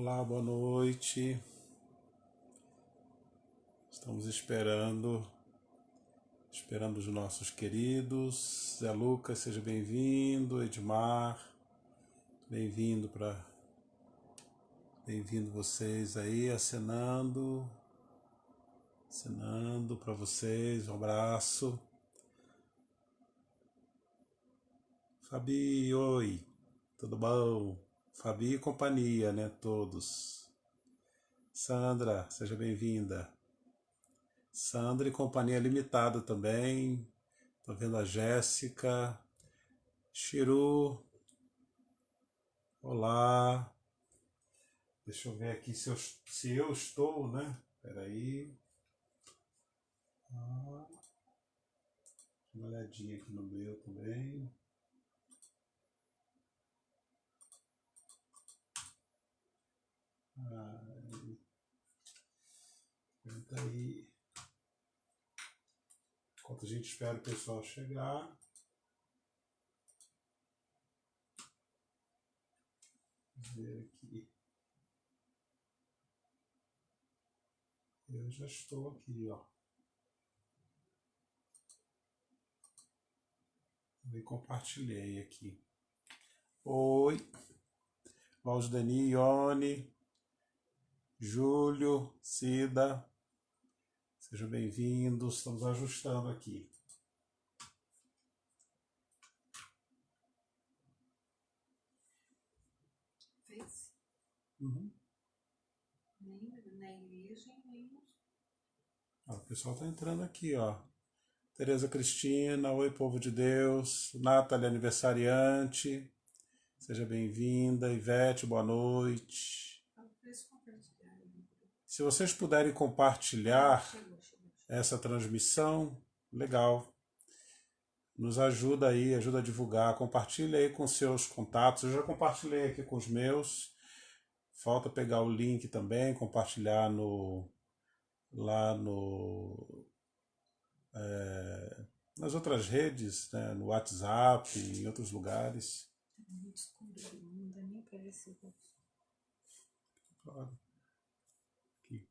Olá, boa noite. Estamos esperando os nossos queridos. Zé Lucas, seja bem-vindo. Edmar, bem-vindo vocês aí, acenando para vocês. Um abraço. Fabi, oi. Tudo bom? Fabi e companhia, né? Todos. Sandra, seja bem-vinda. Sandra e Companhia Limitada também. Tô vendo a Jéssica. Chiru. Olá. Deixa eu ver aqui se eu estou, né? Peraí. Uma olhadinha aqui no meu também. Aguenta aí. Enquanto a gente espera o pessoal chegar. Vamos ver aqui. Eu já estou aqui, ó. Eu compartilhei aqui. Oi. Valdeni, Ione, Júlio, Cida. Sejam bem-vindos. Estamos ajustando aqui. Fez? Uhum. Nem na igreja, nem. Ó, o pessoal está entrando aqui, ó. Tereza Cristina, oi povo de Deus. Nathalie aniversariante, seja bem-vinda. Ivete, boa noite. Se vocês puderem compartilhar essa transmissão, legal. Nos ajuda aí, ajuda a divulgar. Compartilha aí com seus contatos. Eu já compartilhei aqui com os meus. Falta pegar o link também, compartilhar nas outras redes, né, no WhatsApp, em outros lugares. Muito escuro, não dá nem para ver se eu... Claro. Aqui.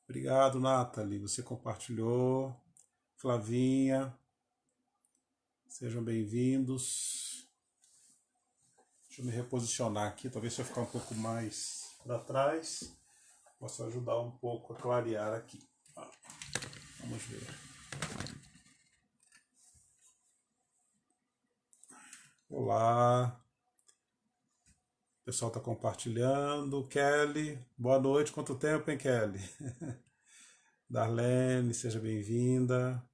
Obrigado, Nathalie. Você compartilhou. Flavinha, sejam bem-vindos. Deixa eu me reposicionar aqui, talvez se eu ficar um pouco mais para trás, possa ajudar um pouco a clarear aqui. Vamos ver. Olá. O pessoal está compartilhando. Kelly, boa noite. Quanto tempo, hein, Kelly? Darlene, seja bem-vinda.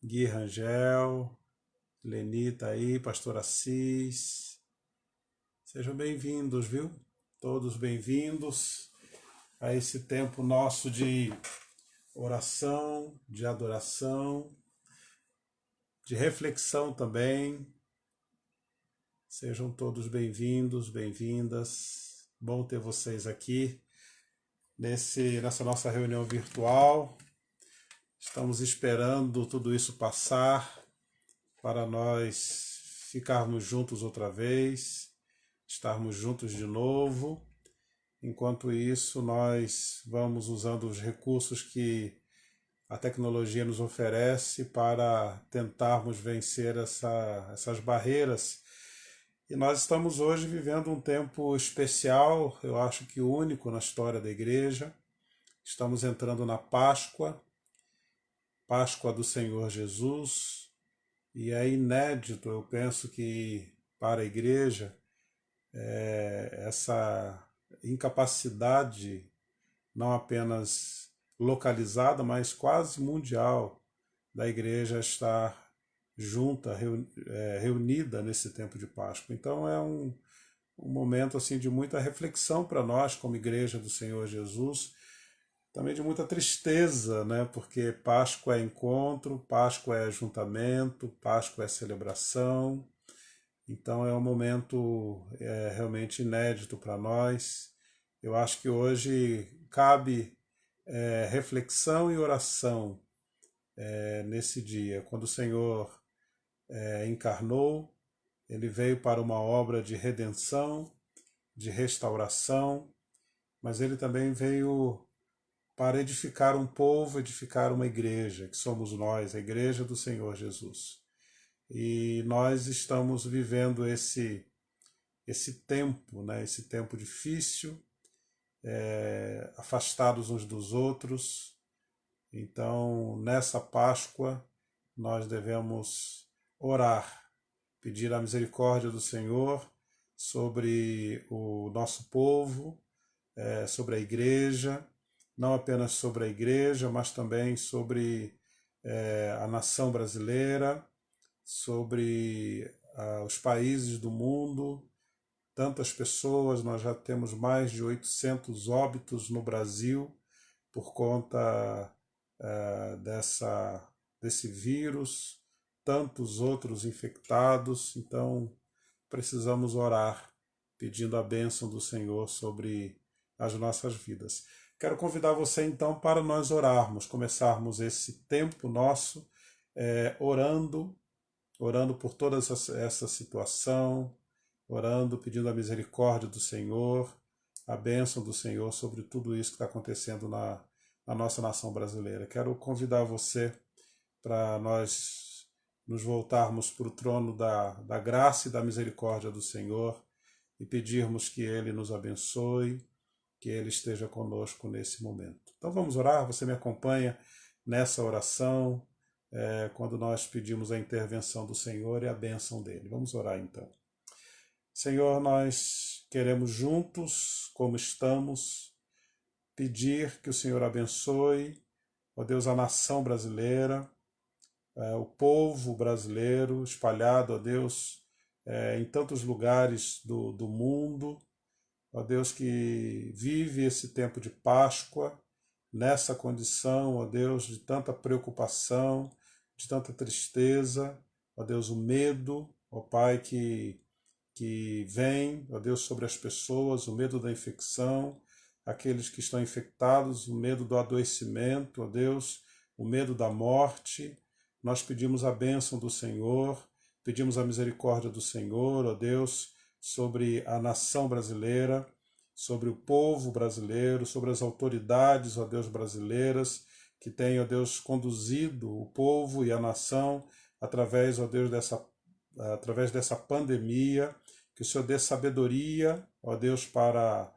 Gui Rangel, Leni tá aí, Pastor Assis. Sejam bem-vindos, viu? Todos bem-vindos a esse tempo nosso de oração, de adoração, de reflexão também. Sejam todos bem-vindos, bem-vindas. Bom ter vocês aqui nessa nossa reunião virtual. Estamos esperando tudo isso passar para nós ficarmos juntos outra vez, estarmos juntos de novo. Enquanto isso, nós vamos usando os recursos que a tecnologia nos oferece para tentarmos vencer essas barreiras. E nós estamos hoje vivendo um tempo especial, eu acho que único na história da igreja. Estamos entrando na Páscoa do Senhor Jesus, e é inédito, eu penso que para a igreja, essa incapacidade não apenas localizada, mas quase mundial da igreja estar junta, reunida nesse tempo de Páscoa. Então é um momento assim de muita reflexão para nós como igreja do Senhor Jesus, também de muita tristeza, né? Porque Páscoa é encontro, Páscoa é ajuntamento, Páscoa é celebração, Então é um momento realmente inédito para nós. Eu acho que hoje cabe reflexão e oração nesse dia. Quando o Senhor encarnou, ele veio para uma obra de redenção, de restauração, mas ele também veio para edificar um povo, edificar uma igreja, que somos nós, a igreja do Senhor Jesus. E nós estamos vivendo esse tempo, né? Esse tempo difícil, afastados uns dos outros. Então, nessa Páscoa, nós devemos orar, pedir a misericórdia do Senhor sobre o nosso povo, sobre a igreja, não apenas sobre a igreja, mas também sobre a nação brasileira, sobre os países do mundo. Tantas pessoas, nós já temos mais de 800 óbitos no Brasil por conta desse vírus, tantos outros infectados. Então precisamos orar pedindo a bênção do Senhor sobre as nossas vidas. Quero convidar você então para nós orarmos, começarmos esse tempo nosso orando por toda essa situação, orando, pedindo a misericórdia do Senhor, a bênção do Senhor sobre tudo isso que está acontecendo na nossa nação brasileira. Quero convidar você para nós nos voltarmos para o trono da graça e da misericórdia do Senhor e pedirmos que Ele nos abençoe, que Ele esteja conosco nesse momento. Então vamos orar, você me acompanha nessa oração, quando nós pedimos a intervenção do Senhor e a bênção dEle. Vamos orar então. Senhor, nós queremos juntos, como estamos, pedir que o Senhor abençoe, ó Deus, a nação brasileira, o povo brasileiro espalhado, ó Deus, em tantos lugares do mundo, ó Deus, que vive esse tempo de Páscoa, nessa condição, ó Deus, de tanta preocupação, de tanta tristeza, ó Deus, o medo, ó Pai, que vem, ó Deus, sobre as pessoas, o medo da infecção, aqueles que estão infectados, o medo do adoecimento, ó Deus, o medo da morte. Nós pedimos a bênção do Senhor, pedimos a misericórdia do Senhor, ó Deus, sobre a nação brasileira, sobre o povo brasileiro, sobre as autoridades, ó Deus, brasileiras, que têm, ó Deus, conduzido o povo e a nação através, ó Deus, dessa pandemia. Que o Senhor dê sabedoria, ó Deus, para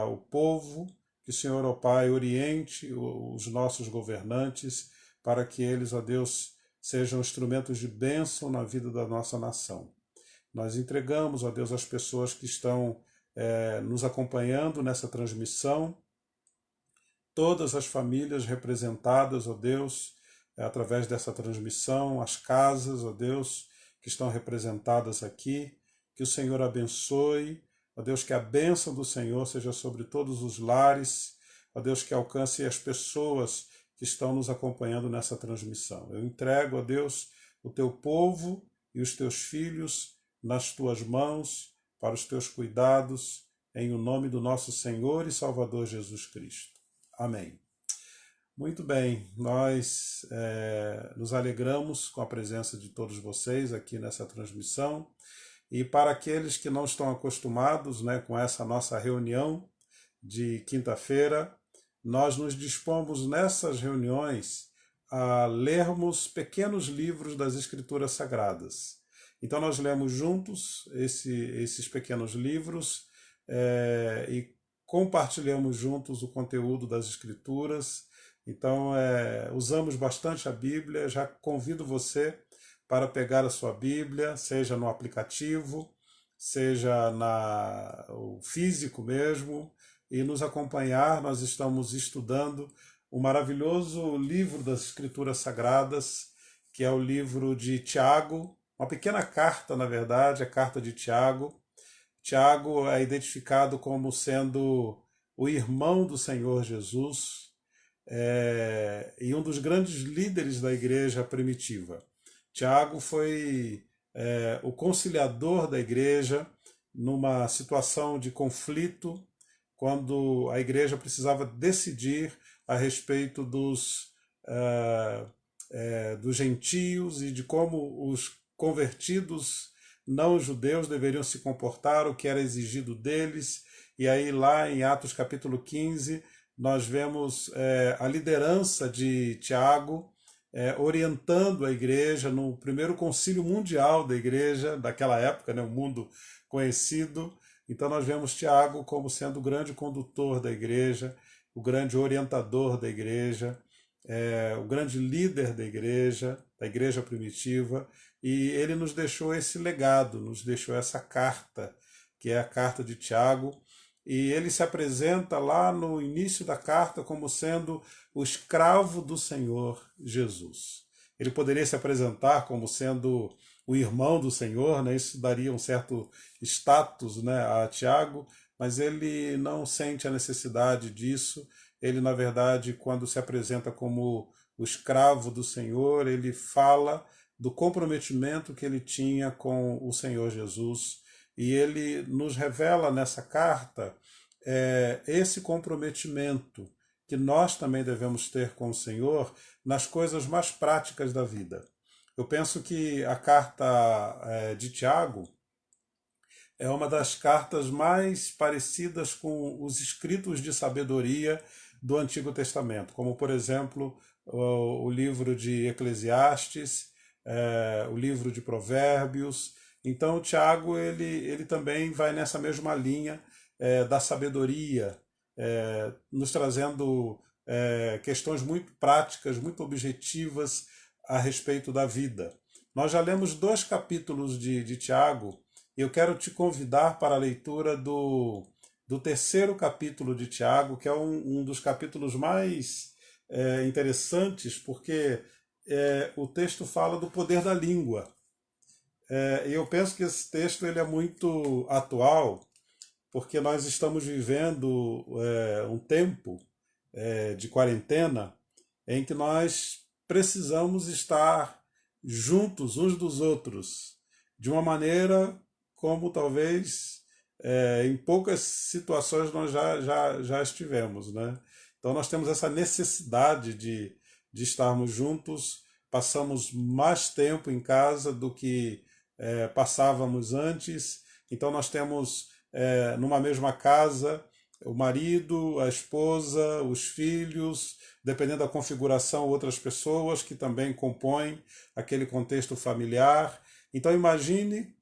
o povo, que o Senhor, ó Pai, oriente os nossos governantes, para que eles, ó Deus, sejam instrumentos de bênção na vida da nossa nação. Nós entregamos, ó Deus, as pessoas que estão nos acompanhando nessa transmissão, todas as famílias representadas, ó Deus, através dessa transmissão, as casas, ó Deus, que estão representadas aqui, que o Senhor abençoe, ó Deus, que a bênção do Senhor seja sobre todos os lares, ó Deus, que alcance as pessoas que estão nos acompanhando nessa transmissão. Eu entrego, ó Deus, o teu povo e os teus filhos nas tuas mãos, para os teus cuidados, em o nome do nosso Senhor e Salvador Jesus Cristo. Amém. Muito bem, nós nos alegramos com a presença de todos vocês aqui nessa transmissão. E para aqueles que não estão acostumados, né, com essa nossa reunião de quinta-feira, nós nos dispomos nessas reuniões a lermos pequenos livros das Escrituras Sagradas. Então nós lemos juntos esses pequenos livros e compartilhamos juntos o conteúdo das Escrituras. Então usamos bastante a Bíblia. Já convido você para pegar a sua Bíblia, seja no aplicativo, seja o físico mesmo, e nos acompanhar. Nós estamos estudando o maravilhoso livro das Escrituras Sagradas, que é o livro de Tiago, uma pequena carta, na verdade, a carta de Tiago. Tiago é identificado como sendo o irmão do Senhor Jesus e um dos grandes líderes da igreja primitiva. Tiago foi o conciliador da igreja numa situação de conflito, quando a igreja precisava decidir a respeito dos gentios e de como os convertidos não judeus deveriam se comportar, o que era exigido deles. E aí lá em Atos capítulo 15, nós vemos a liderança de Tiago orientando a igreja no primeiro concílio mundial da igreja daquela época, né, o mundo conhecido. Então nós vemos Tiago como sendo o grande condutor da igreja, o grande orientador da igreja, o grande líder da igreja primitiva, e ele nos deixou esse legado, nos deixou essa carta, que é a carta de Tiago, e ele se apresenta lá no início da carta como sendo o escravo do Senhor Jesus. Ele poderia se apresentar como sendo o irmão do Senhor, né? Isso daria um certo status, né, a Tiago, mas ele não sente a necessidade disso. Ele, na verdade, quando se apresenta como o escravo do Senhor, ele fala do comprometimento que ele tinha com o Senhor Jesus, e ele nos revela nessa carta esse comprometimento que nós também devemos ter com o Senhor nas coisas mais práticas da vida. Eu penso que a carta de Tiago é uma das cartas mais parecidas com os escritos de sabedoria do Antigo Testamento, como, por exemplo, o livro de Eclesiastes, o livro de Provérbios. Então, o Tiago ele também vai nessa mesma linha da sabedoria, nos trazendo questões muito práticas, muito objetivas a respeito da vida. Nós já lemos 2 capítulos de Tiago, e eu quero te convidar para a leitura do 3º capítulo de Tiago, que é um dos capítulos mais interessantes, porque o texto fala do poder da língua. E eu penso que esse texto ele é muito atual, porque nós estamos vivendo um tempo de quarentena em que nós precisamos estar juntos uns dos outros, de uma maneira como talvez em poucas situações nós já estivemos, né? Então nós temos essa necessidade de estarmos juntos, passamos mais tempo em casa do que passávamos antes, então nós temos numa mesma casa o marido, a esposa, os filhos, dependendo da configuração, outras pessoas que também compõem aquele contexto familiar. Então imagine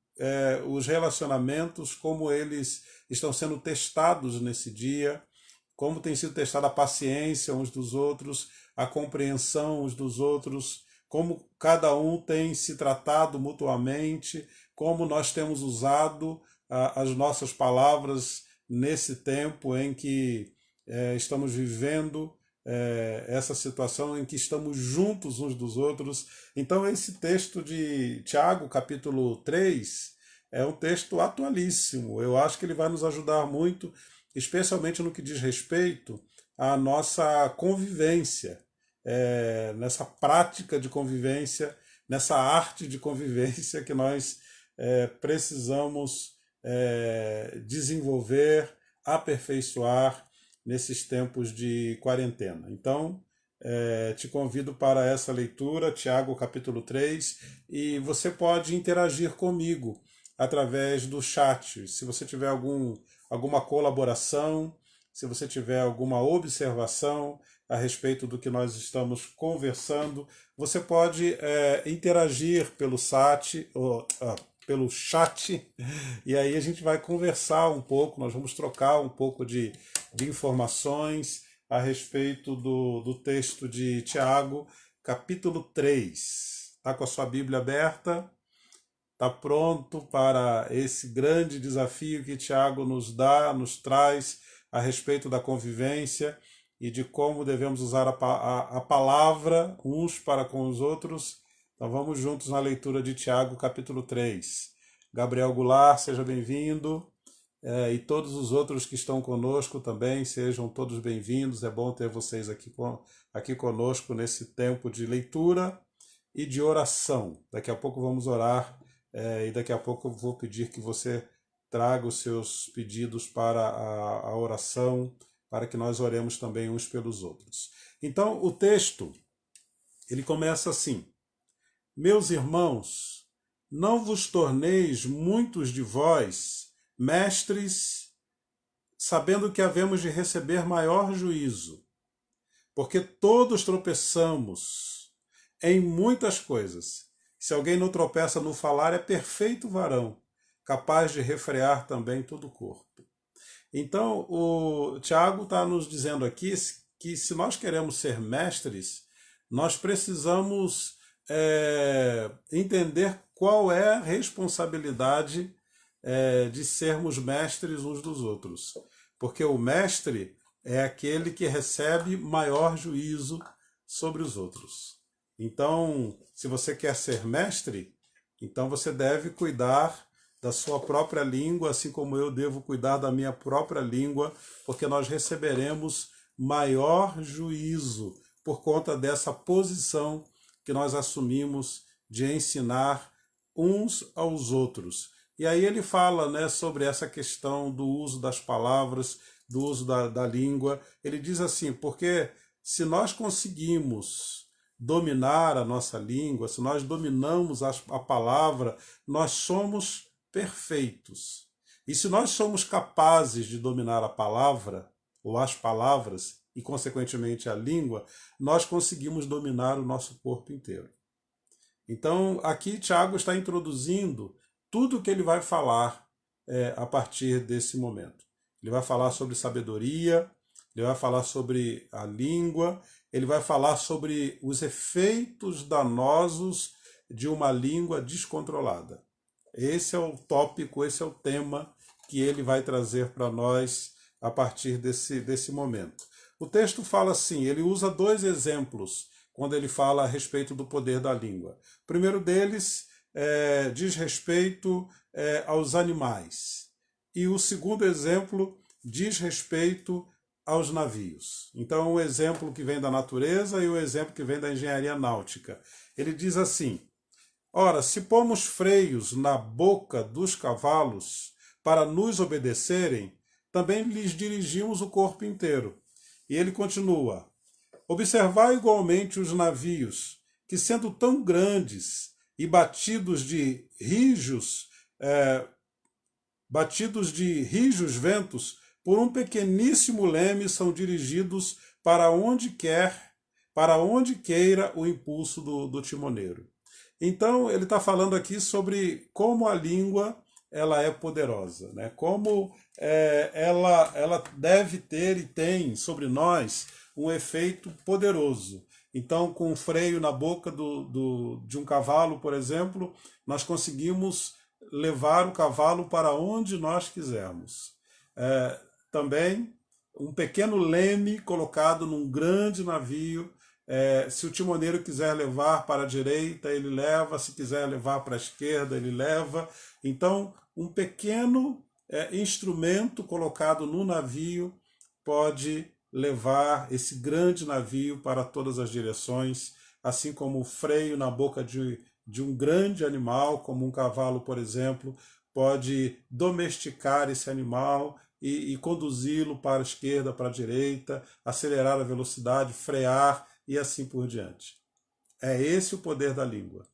os relacionamentos, como eles estão sendo testados nesse dia, como tem sido testada a paciência uns dos outros, a compreensão uns dos outros, como cada um tem se tratado mutuamente, como nós temos usado as nossas palavras nesse tempo em que estamos vivendo essa situação em que estamos juntos uns dos outros. Então esse texto de Tiago, capítulo 3, é um texto atualíssimo. Eu acho que ele vai nos ajudar muito, especialmente no que diz respeito à nossa convivência, nessa prática de convivência, nessa arte de convivência que nós precisamos desenvolver, aperfeiçoar nesses tempos de quarentena. Então, te convido para essa leitura, Tiago capítulo 3, e você pode interagir comigo através do chat. Se você tiver alguma colaboração, se você tiver alguma observação a respeito do que nós estamos conversando, você pode interagir pelo pelo chat, e aí a gente vai conversar um pouco, nós vamos trocar um pouco de informações a respeito do texto de Tiago, capítulo 3. Está com a sua Bíblia aberta? Está pronto para esse grande desafio que Tiago nos traz a respeito da convivência e de como devemos usar a palavra uns para com os outros? Então vamos juntos na leitura de Tiago, capítulo 3. Gabriel Goulart, seja bem-vindo, e todos os outros que estão conosco também, sejam todos bem-vindos. É bom ter vocês aqui conosco nesse tempo de leitura e de oração. Daqui a pouco vamos orar e daqui a pouco eu vou pedir que você traga os seus pedidos para a oração, para que nós oremos também uns pelos outros. Então, o texto, ele começa assim: Meus irmãos, não vos torneis muitos de vós mestres, sabendo que havemos de receber maior juízo, porque todos tropeçamos em muitas coisas. Se alguém não tropeça no falar, é perfeito varão, capaz de refrear também todo o corpo. Então, o Tiago está nos dizendo aqui que se nós queremos ser mestres, nós precisamos entender qual é a responsabilidade de sermos mestres uns dos outros. Porque o mestre é aquele que recebe maior juízo sobre os outros. Então, se você quer ser mestre, então você deve cuidar da sua própria língua, assim como eu devo cuidar da minha própria língua, porque nós receberemos maior juízo por conta dessa posição que nós assumimos de ensinar uns aos outros. E aí ele fala, né, sobre essa questão do uso das palavras, do uso da língua. Ele diz assim, porque se nós conseguimos dominar a nossa língua, se nós dominamos a palavra, nós somos perfeitos. E se nós somos capazes de dominar a palavra, ou as palavras, e consequentemente a língua, nós conseguimos dominar o nosso corpo inteiro. Então, aqui Tiago está introduzindo tudo o que ele vai falar a partir desse momento. Ele vai falar sobre sabedoria, ele vai falar sobre a língua, ele vai falar sobre os efeitos danosos de uma língua descontrolada. Esse é o tópico, esse é o tema que ele vai trazer para nós a partir desse momento. O texto fala assim, ele usa dois exemplos quando ele fala a respeito do poder da língua. O primeiro deles diz respeito aos animais. E o segundo exemplo diz respeito aos navios. Então, um exemplo que vem da natureza e o exemplo que vem da engenharia náutica. Ele diz assim, ora, se pomos freios na boca dos cavalos para nos obedecerem, também lhes dirigimos o corpo inteiro. E ele continua, observai igualmente os navios, que sendo tão grandes e batidos de rijos ventos, por um pequeníssimo leme são dirigidos para onde queira o impulso do timoneiro. Então, ele está falando aqui sobre como a língua ela é poderosa, né? Como ela deve ter e tem sobre nós um efeito poderoso. Então, com um freio na boca de um cavalo, por exemplo, nós conseguimos levar o cavalo para onde nós quisermos. Também, um pequeno leme colocado num grande navio, se o timoneiro quiser levar para a direita, ele leva, se quiser levar para a esquerda, ele leva. Então, um pequeno instrumento colocado no navio pode levar esse grande navio para todas as direções, assim como o freio na boca de um grande animal, como um cavalo, por exemplo, pode domesticar esse animal e conduzi-lo para a esquerda, para a direita, acelerar a velocidade, frear e assim por diante. É esse o poder da língua.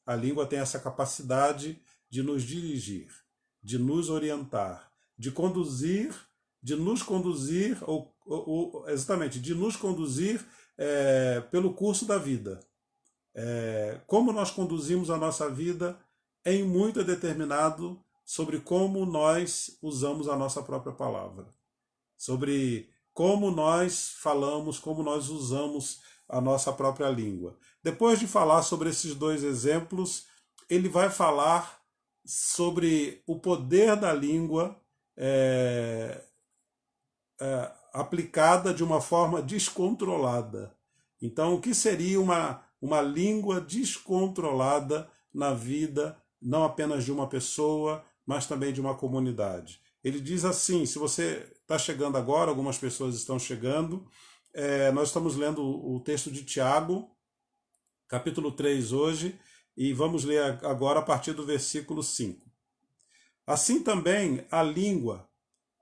A língua tem essa capacidade de nos dirigir, de nos orientar, de nos conduzir, exatamente, de nos conduzir pelo curso da vida. Como nós conduzimos a nossa vida em muito é determinado sobre como nós usamos a nossa própria palavra, sobre como nós falamos, como nós usamos a nossa própria língua. Depois de falar sobre esses dois exemplos, ele vai falar sobre o poder da língua aplicada de uma forma descontrolada. Então, o que seria uma língua descontrolada na vida, não apenas de uma pessoa, mas também de uma comunidade? Ele diz assim, se você está chegando agora, algumas pessoas estão chegando, nós estamos lendo o texto de Tiago, capítulo 3 hoje, e vamos ler agora a partir do versículo 5. Assim também a língua,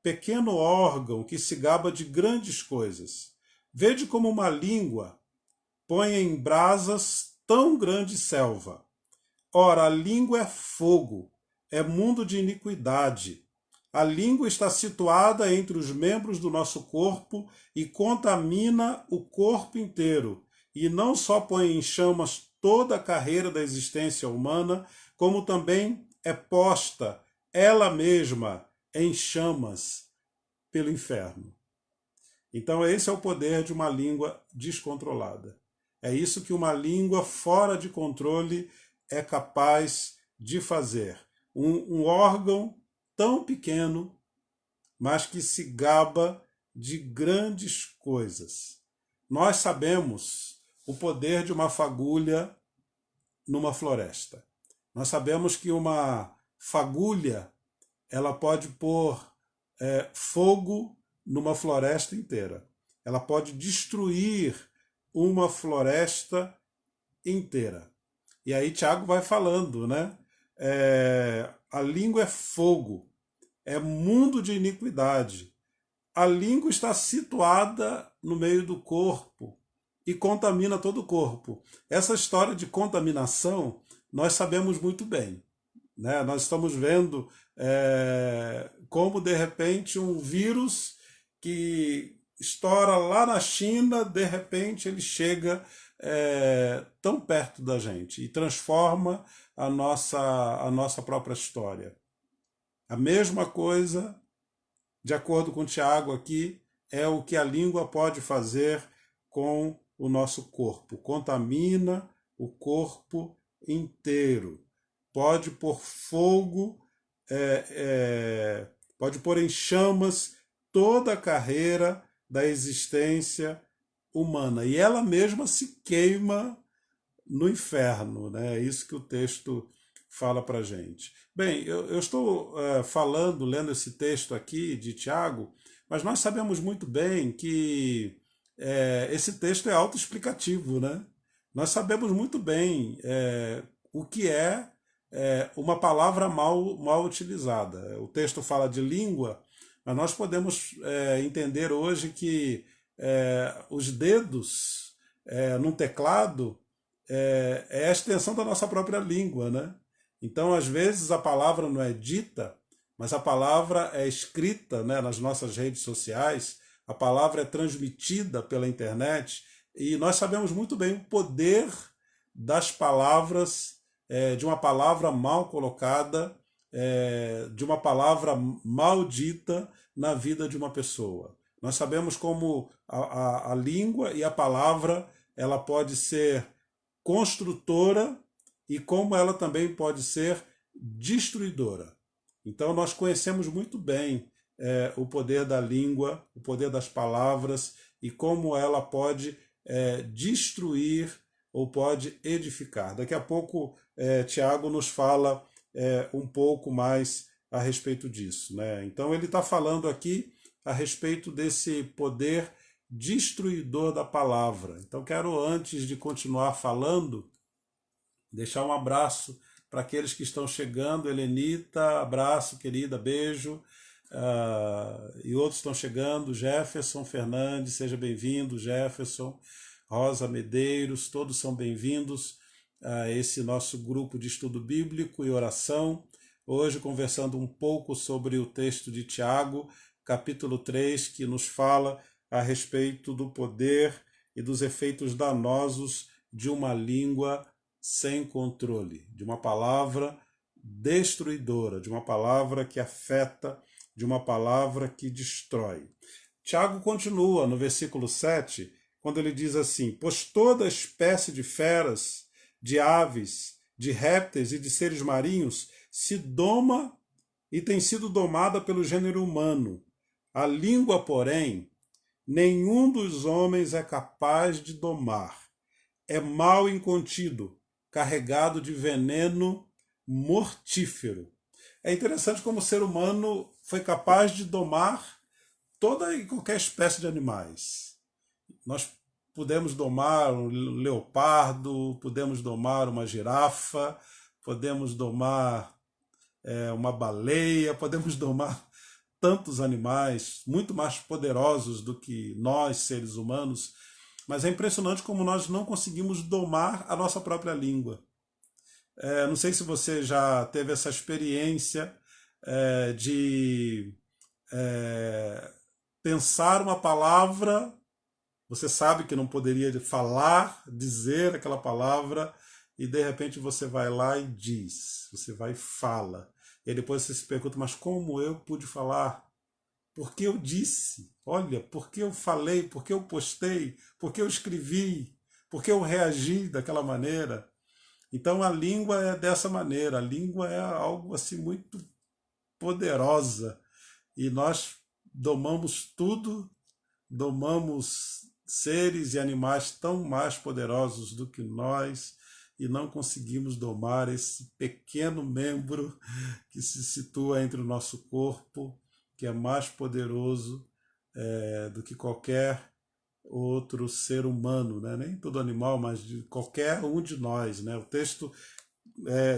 pequeno órgão que se gaba de grandes coisas. Vede como uma língua põe em brasas tão grande selva. Ora, a língua é fogo, é mundo de iniquidade. A língua está situada entre os membros do nosso corpo e contamina o corpo inteiro, e não só põe em chamas toda a carreira da existência humana, como também é posta ela mesma em chamas pelo inferno. Então, esse é o poder de uma língua descontrolada. É isso que uma língua fora de controle é capaz de fazer. Um órgão tão pequeno, mas que se gaba de grandes coisas. Nós sabemos o poder de uma fagulha numa floresta. Nós sabemos que uma fagulha ela pode pôr fogo numa floresta inteira. Ela pode destruir uma floresta inteira. E aí Tiago vai falando, né? A língua é fogo, é mundo de iniquidade. A língua está situada no meio do corpo e contamina todo o corpo. Essa história de contaminação nós sabemos muito bem. Né? Nós estamos vendo como, de repente, um vírus que estoura lá na China, de repente ele chega tão perto da gente e transforma a nossa própria história. A mesma coisa, de acordo com Tiago aqui, é o que a língua pode fazer com o nosso corpo. Contamina o corpo inteiro. Pode pôr fogo, pode pôr em chamas toda a carreira da existência humana. E ela mesma se queima no inferno. Né? É isso que o texto fala para a gente. Bem, eu estou lendo esse texto aqui de Tiago, mas nós sabemos muito bem que esse texto é autoexplicativo. Né? Nós sabemos muito bem o que é uma palavra mal utilizada. O texto fala de língua, mas nós podemos entender hoje que os dedos num teclado é a extensão da nossa própria língua, né? Então, às vezes, a palavra não é dita, mas a palavra é escrita, né, nas nossas redes sociais, a palavra é transmitida pela internet, e nós sabemos muito bem o poder das palavras, de uma palavra mal colocada, de uma palavra maldita na vida de uma pessoa. Nós sabemos como a língua e a palavra ela pode ser construtora e como ela também pode ser destruidora. Então nós conhecemos muito bem o poder da língua, o poder das palavras e como ela pode destruir ou pode edificar. Daqui a pouco Tiago nos fala um pouco mais a respeito disso. Né? Então ele está falando aqui a respeito desse poder destruidor da palavra. Então quero, antes de continuar falando, deixar um abraço para aqueles que estão chegando. Helenita, abraço, querida, beijo. E outros estão chegando. Jefferson Fernandes, seja bem-vindo. Jefferson, Rosa Medeiros, todos são bem-vindos a esse nosso grupo de estudo bíblico e oração. Hoje conversando um pouco sobre o texto de Tiago, capítulo 3, que nos fala a respeito do poder e dos efeitos danosos de uma língua sem controle, de uma palavra destruidora, de uma palavra que afeta, de uma palavra que destrói. Tiago continua no versículo 7, quando ele diz assim: pois toda espécie de feras, de aves, de répteis e de seres marinhos se doma e tem sido domada pelo gênero humano. A língua, porém, nenhum dos homens é capaz de domar. É mal incontido, carregado de veneno mortífero. É interessante como o ser humano foi capaz de domar toda e qualquer espécie de animais. Nós podemos domar um leopardo, podemos domar uma girafa, podemos domar uma baleia, podemos domar tantos animais, muito mais poderosos do que nós, seres humanos, mas é impressionante como nós não conseguimos domar a nossa própria língua. Não sei se você já teve essa experiência de pensar uma palavra, você sabe que não poderia falar, dizer aquela palavra, e de repente você vai lá e diz, você vai e fala. E aí depois você se pergunta, mas como eu pude falar? Por que eu disse? Olha, por que eu falei? Por que eu postei? Por que eu escrevi? Por que eu reagi daquela maneira? Então a língua é dessa maneira, a língua é algo assim muito poderosa e nós domamos tudo, domamos seres e animais tão mais poderosos do que nós e não conseguimos domar esse pequeno membro que se situa entre o nosso corpo, que é mais poderoso do que qualquer outro ser humano, né? Nem todo animal, mas de qualquer um de nós. Né? O texto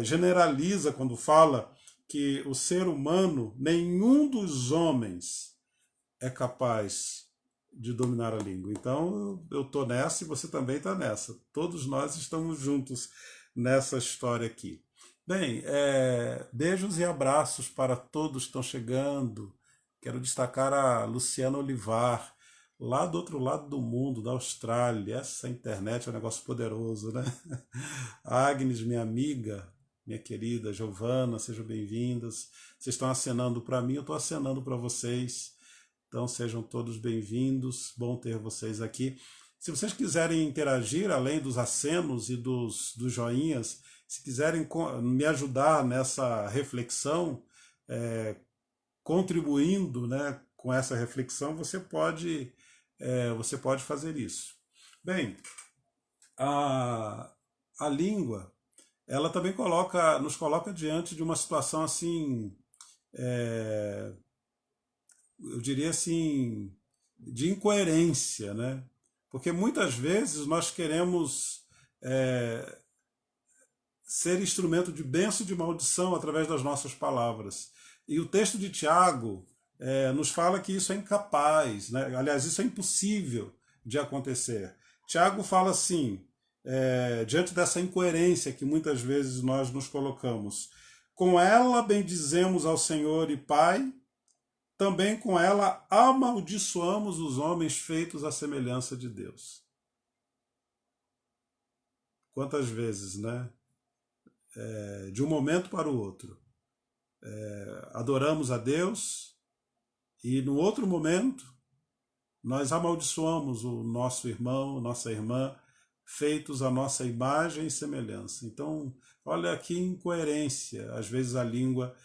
generaliza quando fala que o ser humano, nenhum dos homens é capaz de dominar a língua. Então eu estou nessa e você também está nessa. Todos nós estamos juntos nessa história aqui. Bem, beijos e abraços para todos que estão chegando. Quero destacar a Luciana Olivar, lá do outro lado do mundo, da Austrália. Essa internet é um negócio poderoso, né? A Agnes, minha amiga, minha querida Giovana, sejam bem-vindas. Vocês estão acenando para mim, eu estou acenando para vocês. Então sejam todos bem-vindos, bom ter vocês aqui. Se vocês quiserem interagir, além dos acenos e dos joinhas, se quiserem me ajudar nessa reflexão, contribuindo, né, com essa reflexão, você pode fazer isso. Bem, a língua, ela também nos coloca diante de uma situação assim, eu diria assim, de incoerência, né? Porque muitas vezes nós queremos ser instrumento de bênção e de maldição através das nossas palavras. E o texto de Tiago nos fala que isso é incapaz, né? Aliás, isso é impossível de acontecer. Tiago fala assim, diante dessa incoerência que muitas vezes nós nos colocamos: com ela bendizemos ao Senhor e Pai, também com ela amaldiçoamos os homens feitos à semelhança de Deus. Quantas vezes, né? De um momento para o outro, adoramos a Deus e no outro momento nós amaldiçoamos o nosso irmão, nossa irmã, feitos à nossa imagem e semelhança. Então, olha que incoerência, às vezes a língua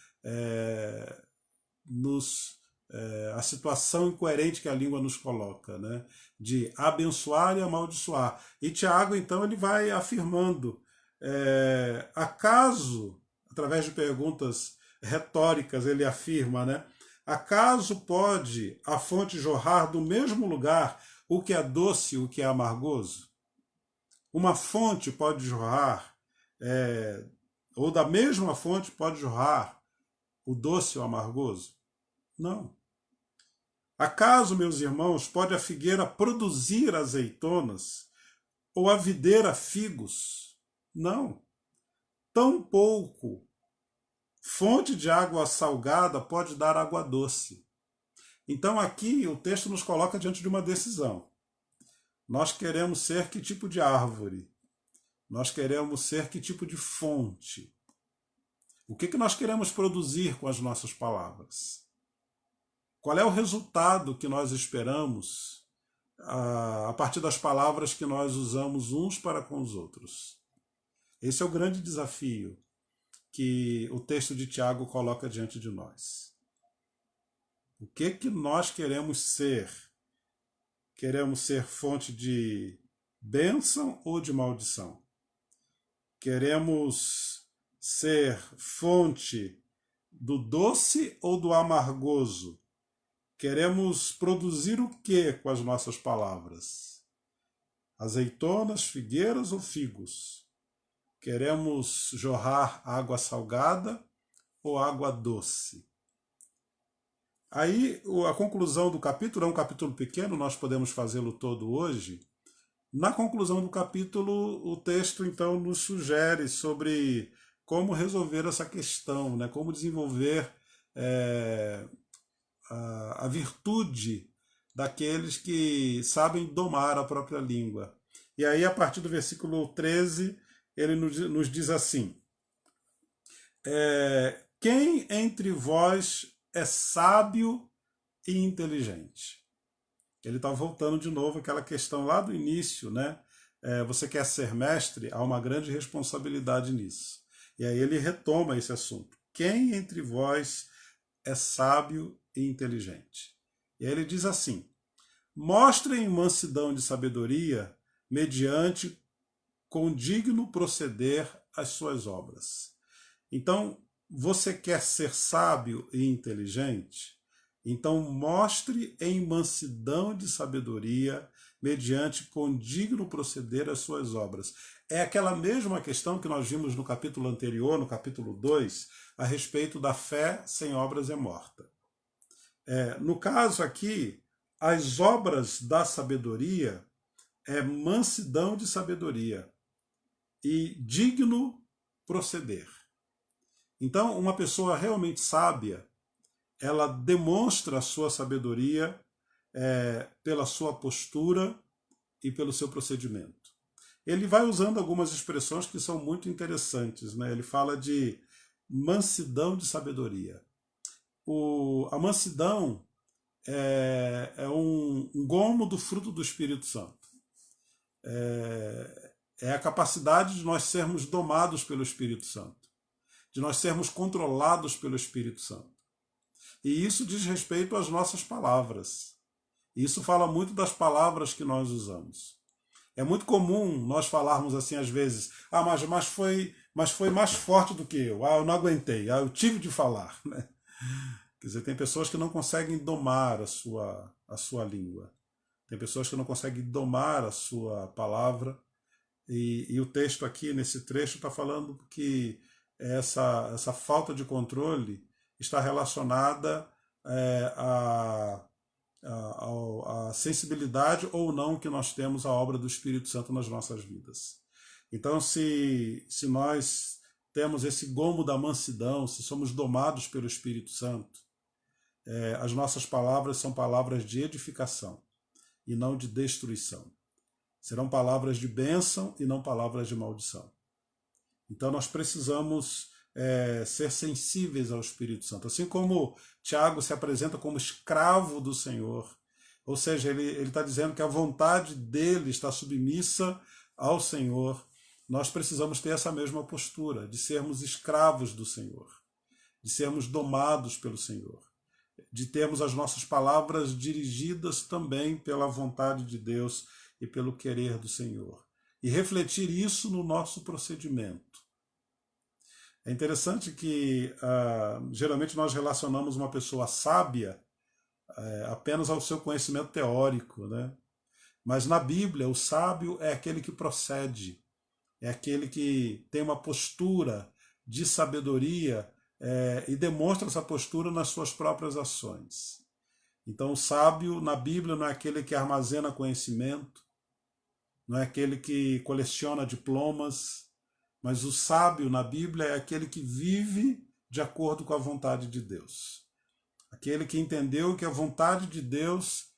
a situação incoerente que a língua nos coloca, né? De abençoar e amaldiçoar. E Tiago, então, ele vai afirmando, acaso, através de perguntas retóricas, ele afirma, né? Acaso pode a fonte jorrar do mesmo lugar o que é doce e o que é amargoso? Uma fonte pode jorrar, ou da mesma fonte pode jorrar o doce ou o amargoso? Não. Acaso, meus irmãos, pode a figueira produzir azeitonas ou a videira figos? Não. Tampouco fonte de água salgada pode dar água doce. Então aqui o texto nos coloca diante de uma decisão. Nós queremos ser que tipo de árvore? Nós queremos ser que tipo de fonte? O que nós queremos produzir com as nossas palavras? Qual é o resultado que nós esperamos a partir das palavras que nós usamos uns para com os outros? Esse é o grande desafio que o texto de Tiago coloca diante de nós. O que nós queremos ser? Queremos ser fonte de bênção ou de maldição? Queremos ser fonte do doce ou do amargoso? Queremos produzir o que com as nossas palavras? azeitonas, figueiras ou figos? Queremos jorrar água salgada ou água doce? Aí a conclusão do capítulo é um capítulo pequeno, nós podemos fazê-lo todo hoje. Na conclusão do capítulo, o texto então nos sugere sobre como resolver essa questão, né? Como desenvolver a virtude daqueles que sabem domar a própria língua. E aí, a partir do versículo 13, ele nos diz assim: quem entre vós é sábio e inteligente? Ele está voltando de novo àquela questão lá do início, né? Você quer ser mestre? Há uma grande responsabilidade nisso. E aí ele retoma esse assunto. Quem entre vós é sábio e inteligente? E aí ele diz assim: mostrem mansidão de sabedoria mediante condigno proceder as suas obras. Então, você quer ser sábio e inteligente? Então mostre em mansidão de sabedoria, mediante condigno proceder as suas obras. É aquela mesma questão que nós vimos no capítulo anterior, no capítulo 2, a respeito da fé sem obras é morta. No caso aqui, as obras da sabedoria é mansidão de sabedoria e digno proceder. Então, uma pessoa realmente sábia, ela demonstra a sua sabedoria pela sua postura e pelo seu procedimento. Ele vai usando algumas expressões que são muito interessantes, né? Ele fala de mansidão de sabedoria. A mansidão é um gomo do fruto do Espírito Santo. É a capacidade de nós sermos domados pelo Espírito Santo, de nós sermos controlados pelo Espírito Santo. E isso diz respeito às nossas palavras. Isso fala muito das palavras que nós usamos. É muito comum nós falarmos assim às vezes: mas foi mais forte do que eu. Eu não aguentei. Eu tive de falar. Né? Quer dizer, tem pessoas que não conseguem domar a sua língua. Tem pessoas que não conseguem domar a sua palavra. E o texto aqui, nesse trecho, está falando que essa falta de controle está relacionada à sensibilidade ou não que nós temos à obra do Espírito Santo nas nossas vidas. Então, se nós temos esse gomo da mansidão, se somos domados pelo Espírito Santo, as nossas palavras são palavras de edificação e não de destruição. Serão palavras de bênção e não palavras de maldição. Então nós precisamos ser sensíveis ao Espírito Santo. Assim como Tiago se apresenta como escravo do Senhor, ou seja, ele está dizendo que a vontade dele está submissa ao Senhor, nós precisamos ter essa mesma postura, de sermos escravos do Senhor, de sermos domados pelo Senhor, de termos as nossas palavras dirigidas também pela vontade de Deus e pelo querer do Senhor. E refletir isso no nosso procedimento. É interessante que geralmente nós relacionamos uma pessoa sábia apenas ao seu conhecimento teórico, né? Mas na Bíblia o sábio é aquele que procede, é aquele que tem uma postura de sabedoria e demonstra essa postura nas suas próprias ações. Então o sábio na Bíblia não é aquele que armazena conhecimento, não é aquele que coleciona diplomas, mas o sábio na Bíblia é aquele que vive de acordo com a vontade de Deus. Aquele que entendeu que a vontade de Deus,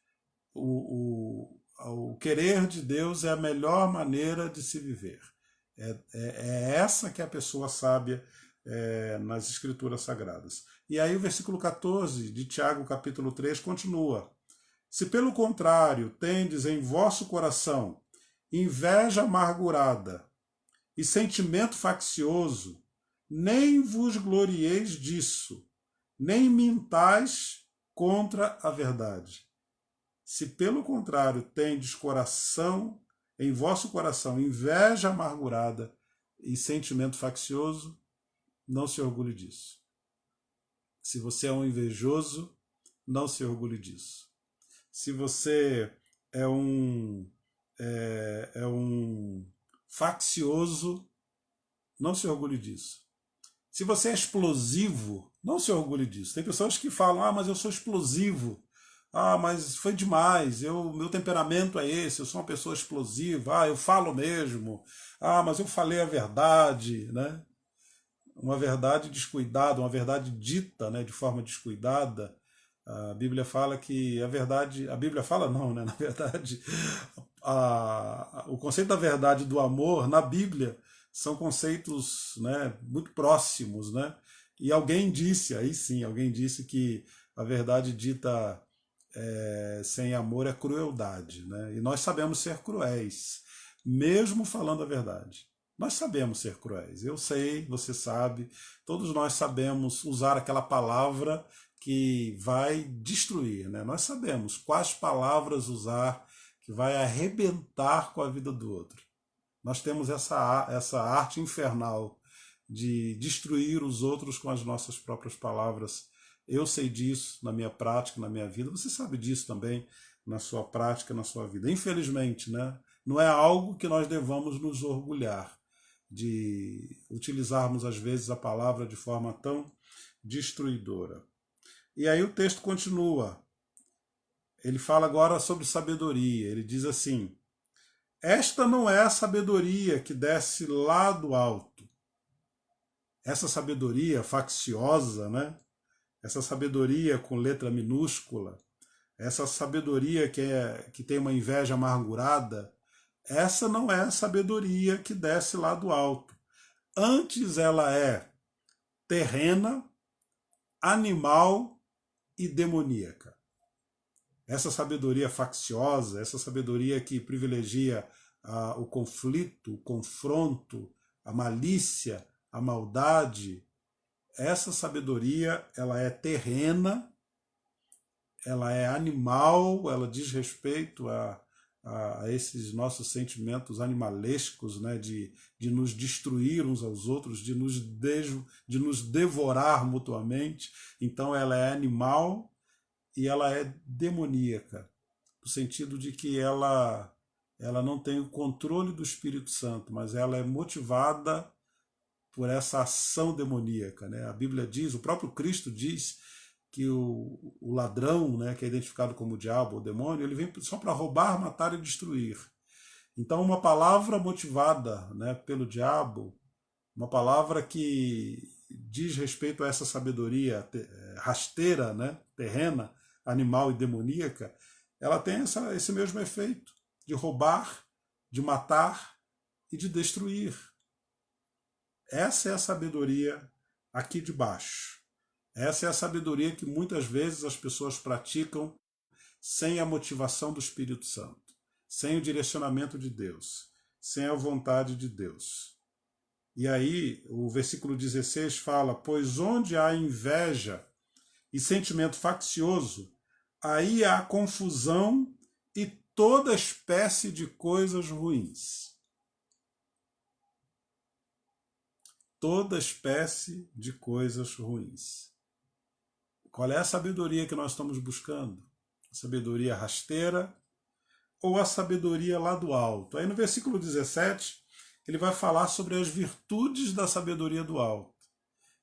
o querer de Deus é a melhor maneira de se viver. É essa que é a pessoa sábia nas Escrituras Sagradas. E aí o versículo 14 de Tiago, capítulo 3, continua. Se pelo contrário tendes em vosso coração inveja amargurada e sentimento faccioso, nem vos glorieis disso, nem mintais contra a verdade. Se pelo contrário tendes em vosso coração inveja amargurada e sentimento faccioso, não se orgulhe disso. Se você é um invejoso, não se orgulhe disso. Se você é um é um faccioso, não se orgulhe disso. Se você é explosivo, não se orgulhe disso. Tem pessoas que falam, mas eu sou explosivo. Mas foi demais, meu temperamento é esse, eu sou uma pessoa explosiva, eu falo mesmo, mas eu falei a verdade, né? Uma verdade descuidada, uma verdade dita, né, de forma descuidada. A Bíblia fala que a verdade, a Bíblia fala não, né? Na verdade, o conceito da verdade e do amor na Bíblia são conceitos, né, muito próximos, né? E alguém disse, aí sim, alguém disse que a verdade dita sem amor é crueldade, né? E nós sabemos ser cruéis, mesmo falando a verdade. Nós sabemos ser cruéis. Eu sei, você sabe, todos nós sabemos usar aquela palavra que vai destruir, né? Nós sabemos quais palavras usar que vai arrebentar com a vida do outro. Nós temos essa arte infernal de destruir os outros com as nossas próprias palavras. Eu sei disso na minha prática, na minha vida. Você sabe disso também na sua prática, na sua vida. Infelizmente, né? Não é algo que nós devamos nos orgulhar de utilizarmos às vezes a palavra de forma tão destruidora. E aí o texto continua. Ele fala agora sobre sabedoria. Ele diz assim: esta não é a sabedoria que desce lá do alto. Essa sabedoria facciosa, né? Essa sabedoria com letra minúscula, essa sabedoria que tem uma inveja amargurada, essa não é a sabedoria que desce lá do alto. Antes ela é terrena, animal e demoníaca. Essa sabedoria facciosa, essa sabedoria que privilegia o conflito, o confronto, a malícia, a maldade, essa sabedoria ela é terrena, ela é animal, ela diz respeito a esses nossos sentimentos animalescos, né, de nos destruir uns aos outros, de nos devorar mutuamente. Então ela é animal e ela é demoníaca, no sentido de que ela não tem o controle do Espírito Santo, mas ela é motivada por essa ação demoníaca, né? A Bíblia diz, o próprio Cristo diz que o ladrão, né, que é identificado como o diabo ou demônio, ele vem só para roubar, matar e destruir. Então uma palavra motivada, né, pelo diabo, uma palavra que diz respeito a essa sabedoria rasteira, né, terrena, animal e demoníaca, ela tem esse mesmo efeito de roubar, de matar e de destruir. Essa é a sabedoria aqui de baixo. Essa é a sabedoria que muitas vezes as pessoas praticam sem a motivação do Espírito Santo, sem o direcionamento de Deus, sem a vontade de Deus. E aí, o versículo 16 fala: pois onde há inveja e sentimento faccioso, aí há confusão e toda espécie de coisas ruins. Toda espécie de coisas ruins. Qual é a sabedoria que nós estamos buscando? A sabedoria rasteira ou a sabedoria lá do alto? Aí no versículo 17, ele vai falar sobre as virtudes da sabedoria do alto.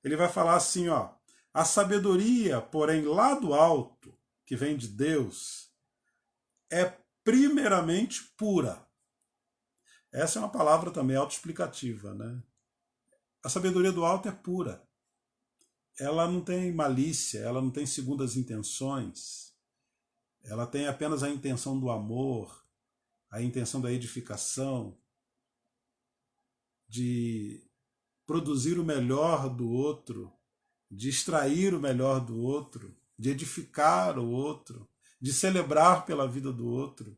Ele vai falar assim, ó: a sabedoria, porém, lá do alto, que vem de Deus, é primeiramente pura. Essa é uma palavra também autoexplicativa, né? A sabedoria do alto é pura. Ela não tem malícia, ela não tem segundas intenções. Ela tem apenas a intenção do amor, a intenção da edificação, de produzir o melhor do outro, de extrair o melhor do outro, de edificar o outro, de celebrar pela vida do outro.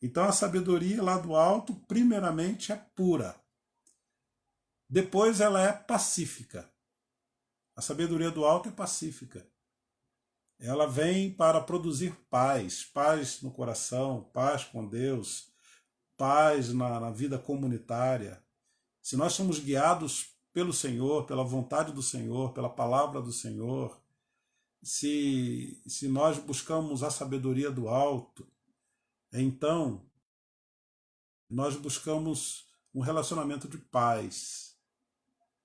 Então a sabedoria lá do alto, primeiramente, é pura. Depois ela é pacífica. A sabedoria do alto é pacífica. Ela vem para produzir paz, paz no coração, paz com Deus, paz na vida comunitária. Se nós somos guiados pelo Senhor, pela vontade do Senhor, pela palavra do Senhor, se nós buscamos a sabedoria do alto, então nós buscamos um relacionamento de paz,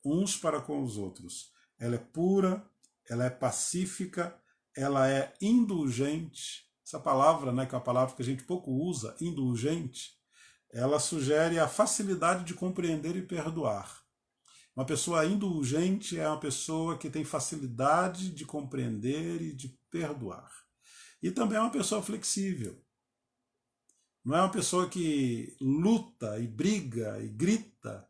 uns para com os outros. Ela é pura, ela é pacífica, ela é indulgente. Essa palavra, né, que é uma palavra que a gente pouco usa, indulgente, ela sugere a facilidade de compreender e perdoar. Uma pessoa indulgente é uma pessoa que tem facilidade de compreender e de perdoar. E também é uma pessoa flexível. Não é uma pessoa que luta e briga e grita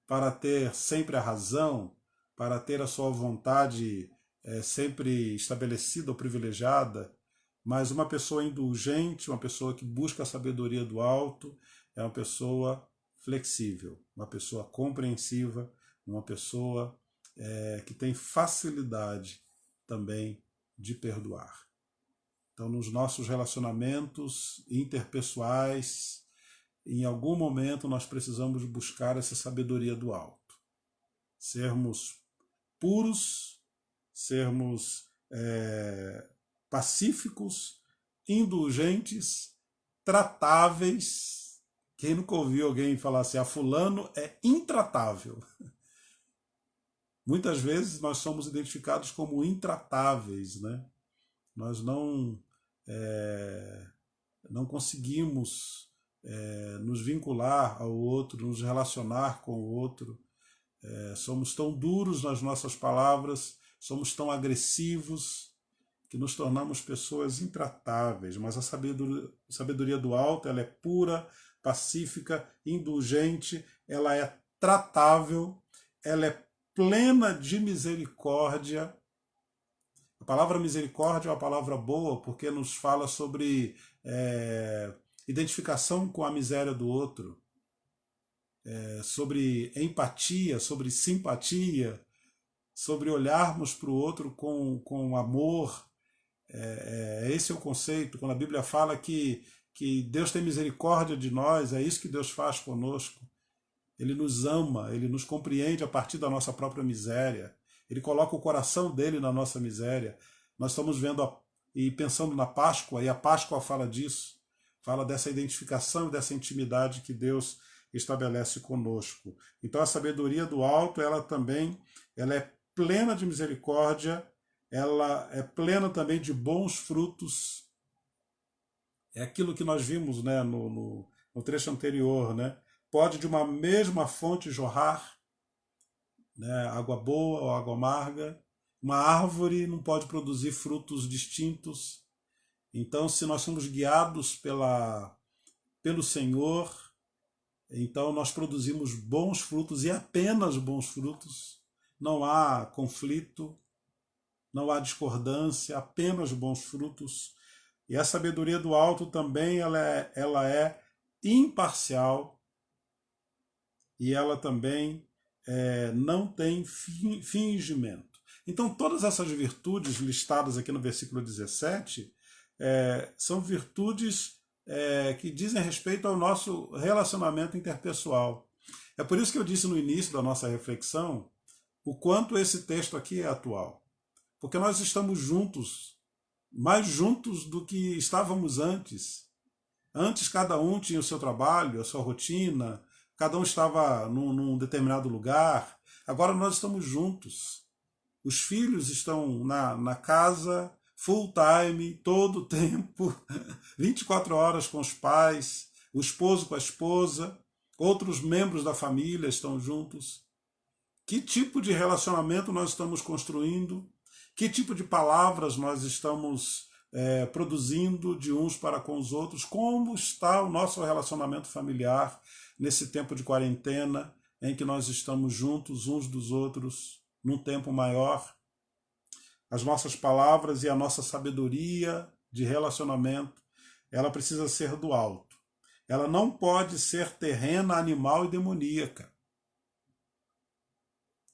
para ter sempre a razão, para ter a sua vontade sempre estabelecida ou privilegiada, mas uma pessoa indulgente, uma pessoa que busca a sabedoria do alto, é uma pessoa flexível, uma pessoa compreensiva, uma pessoa que tem facilidade também de perdoar. Então, nos nossos relacionamentos interpessoais, em algum momento nós precisamos buscar essa sabedoria do alto. Sermos puros, sermos pacíficos, indulgentes, tratáveis. Quem nunca ouviu alguém falar assim, a fulano é intratável? Muitas vezes nós somos identificados como intratáveis, né? Nós não conseguimos nos vincular ao outro, nos relacionar com o outro. Somos tão duros nas nossas palavras, somos tão agressivos, que nos tornamos pessoas intratáveis. Mas a sabedoria do alto, ela é pura, pacífica, indulgente, ela é tratável, ela é plena de misericórdia. A palavra misericórdia é uma palavra boa porque nos fala sobre identificação com a miséria do outro, sobre empatia, sobre simpatia, sobre olharmos para o outro com amor. Esse é o conceito. Quando a Bíblia fala que Deus tem misericórdia de nós, é isso que Deus faz conosco. Ele nos ama, ele nos compreende a partir da nossa própria miséria. Ele coloca o coração dele na nossa miséria. Nós estamos vendo e pensando na Páscoa, e a Páscoa fala disso, fala dessa identificação e dessa intimidade que Deus estabelece conosco. Então a sabedoria do alto, ela é plena de misericórdia, ela é plena também de bons frutos. É aquilo que nós vimos, né, no trecho anterior, né? Pode de uma mesma fonte jorrar, né, água boa ou água amarga. Uma árvore não pode produzir frutos distintos. Então, se nós somos guiados pelo Senhor, então nós produzimos bons frutos e apenas bons frutos. Não há conflito, não há discordância, apenas bons frutos. E a sabedoria do alto também ela é imparcial e ela também não tem fingimento. Então todas essas virtudes listadas aqui no versículo 17 são virtudes que dizem respeito ao nosso relacionamento interpessoal. É por isso que eu disse no início da nossa reflexão o quanto esse texto aqui é atual. Porque nós estamos juntos, mais juntos do que estávamos antes. Antes cada um tinha o seu trabalho, a sua rotina, cada um estava num determinado lugar. Agora nós estamos juntos. Os filhos estão na casa, full time, todo o tempo, 24 horas com os pais, o esposo com a esposa, outros membros da família estão juntos. Que tipo de relacionamento nós estamos construindo? Que tipo de palavras nós estamos produzindo de uns para com os outros? Como está o nosso relacionamento familiar nesse tempo de quarentena, em que nós estamos juntos uns dos outros, num tempo maior? As nossas palavras e a nossa sabedoria de relacionamento, ela precisa ser do alto. Ela não pode ser terrena, animal e demoníaca.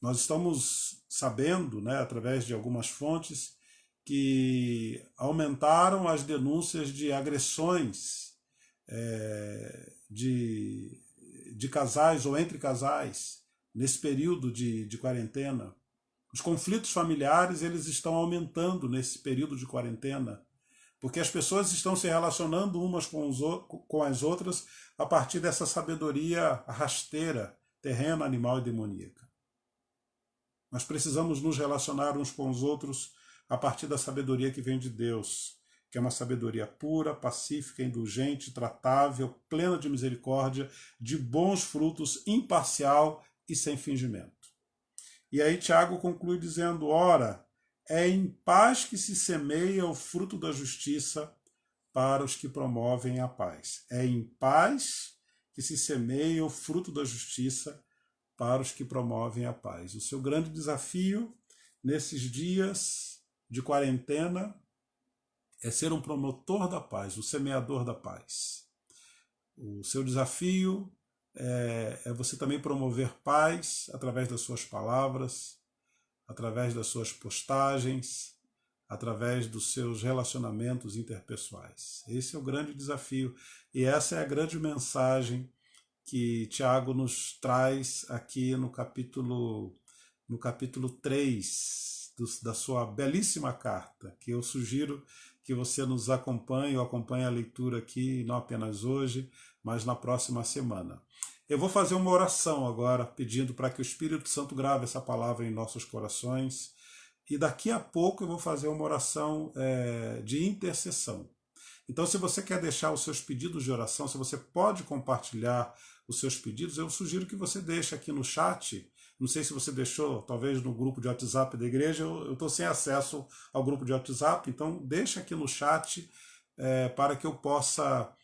Nós estamos sabendo, né, através de algumas fontes, que aumentaram as denúncias de agressões de casais ou entre casais nesse período de quarentena. Os conflitos familiares eles estão aumentando nesse período de quarentena. Porque as pessoas estão se relacionando umas com as outras a partir dessa sabedoria rasteira, terrena, animal e demoníaca. Nós precisamos nos relacionar uns com os outros a partir da sabedoria que vem de Deus, que é uma sabedoria pura, pacífica, indulgente, tratável, plena de misericórdia, de bons frutos, imparcial e sem fingimento. E aí Tiago conclui dizendo: ora, é em paz que se semeia o fruto da justiça para os que promovem a paz. É em paz que se semeia o fruto da justiça para os que promovem a paz. O seu grande desafio nesses dias de quarentena é ser um promotor da paz, um semeador da paz. O seu desafio é você também promover paz através das suas palavras, através das suas postagens, através dos seus relacionamentos interpessoais. Esse é o grande desafio e essa é a grande mensagem que Tiago nos traz aqui no capítulo 3 da sua belíssima carta, que eu sugiro que você nos acompanhe, ou acompanhe a leitura aqui, não apenas hoje, mas na próxima semana. Eu vou fazer uma oração agora, pedindo para que o Espírito Santo grave essa palavra em nossos corações, e daqui a pouco eu vou fazer uma oração de intercessão. Então, se você quer deixar os seus pedidos de oração, se você pode compartilhar os seus pedidos, eu sugiro que você deixe aqui no chat. Não sei se você deixou, talvez no grupo de WhatsApp da igreja, eu estou sem acesso ao grupo de WhatsApp, então deixa aqui no chat para que eu possa